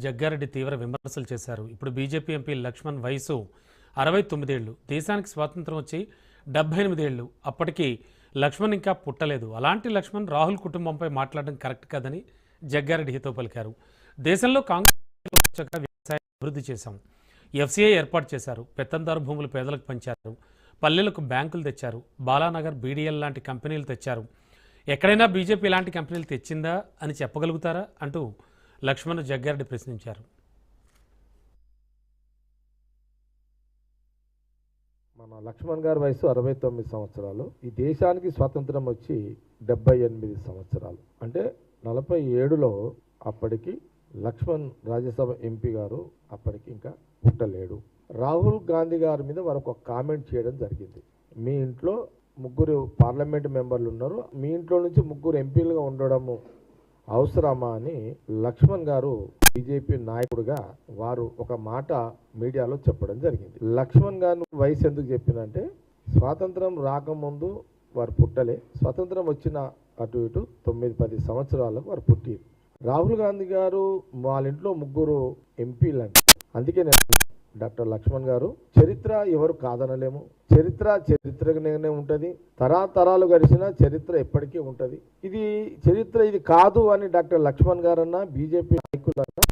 జగ్గారెడ్డి తీవ్ర విమర్శలు చేశారు. ఇప్పుడు బీజేపీ ఎంపీ లక్ష్మణ్ వయసు 69 ఏళ్లు. దేశానికి స్వాతంత్రం వచ్చి 78 ఏళ్లు. అప్పటికి లక్ష్మణ్ ఇంకా పుట్టలేదు. అలాంటి లక్ష్మణ్ రాహుల్ కుటుంబంపై మాట్లాడడం కరెక్ట్ కాదని జగ్గారెడ్డి హితో పలికారు. దేశంలో కాంగ్రెస్ వ్యవసాయం అభివృద్ధి చేశాం, ఎఫ్సీఐ ఏర్పాటు చేశారు, పెత్తందారు భూములు పేదలకు పంచారు, పల్లెలకు బ్యాంకులు తెచ్చారు, బాలానగర్, బీడీఎల్ లాంటి కంపెనీలు తెచ్చారు. ఎక్కడైనా బీజేపీ ఇలాంటి కంపెనీలు తెచ్చిందా అని చెప్పగలుగుతారా అంటూ లక్ష్మణ్ జగ్గారెడ్డి ప్రశ్నించారు. మన లక్ష్మణ్ గారి వయసు 69 సంవత్సరాలు. ఈ దేశానికి స్వాతంత్రం వచ్చి 78 సంవత్సరాలు. అంటే 47లో అప్పటికి లక్ష్మణ్ రాజ్యసభ ఎంపీ గారు అప్పటికి ఇంకా పుట్టలేడు. రాహుల్ గాంధీ గారి మీద వారు ఒక కామెంట్ చేయడం జరిగింది. మీ ఇంట్లో 3 పార్లమెంట్ మెంబర్లు ఉన్నారు, మీ ఇంట్లో నుంచి 3 ఎంపీలుగా ఉండడము అవసరమా అని లక్ష్మణ్ గారు బీజేపీ నాయకుడిగా వారు ఒక మాట మీడియాలో చెప్పడం జరిగింది. లక్ష్మణ్ గారు వయసు ఎందుకు చెప్పినంటే, స్వాతంత్రం రాకముందు వారు పుట్టలే, స్వాతంత్రం వచ్చిన అటు ఇటు 9-10 సంవత్సరాలకు వారు పుట్టి. రాహుల్ గాంధీ గారు వాళ్ళ ఇంట్లో 3 ఎంపీలు అంటే, అందుకే నేను డాక్టర్ లక్ష్మణ్ గారు చరిత్ర ఎవరు కాదనలేము, చరిత్రగానే ఉంటుంది, తరాలు గడిచిన చరిత్ర ఎప్పటికీ ఉంటుంది. ఇది చరిత్ర ఇది కాదు అని డాక్టర్ లక్ష్మణ్ గారన్నా బీజేపీ నాయకులన్నా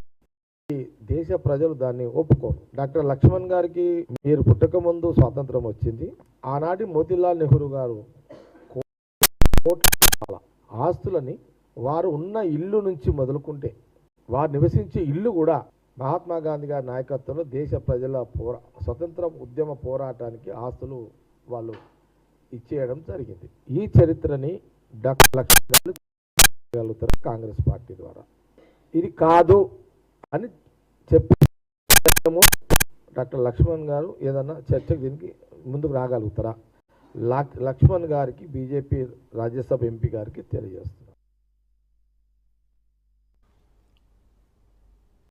దేశ ప్రజలు దాన్ని ఒప్పుకోరు. డాక్టర్ లక్ష్మణ్ గారికి మీరు పుట్టక ముందు స్వాతంత్రం వచ్చింది. ఆనాటి మోతీలాల్ నెహ్రూ గారు కోట్ల ఆస్తులని వారు ఉన్న ఇల్లు నుంచి మొదలుకుంటే వారు నివసించే ఇల్లు కూడా మహాత్మా గాంధీ గారి నాయకత్వంలో దేశ ప్రజల స్వతంత్ర ఉద్యమ పోరాటానికి ఆస్తులు వాళ్ళు ఇచ్చేయడం జరిగింది. ఈ చరిత్రని డాక్టర్ లక్ష్మణ్ గారు కాంగ్రెస్ పార్టీ ద్వారా ఇది కాదు అని చెప్పి డాక్టర్ లక్ష్మణ్ గారు ఏదన్నా చర్చకు దీనికి ముందుకు రాగలుగుతారా? లక్ష్మణ్ గారికి బీజేపీ రాజ్యసభ ఎంపీ గారికి తెలియజేస్తున్నారు.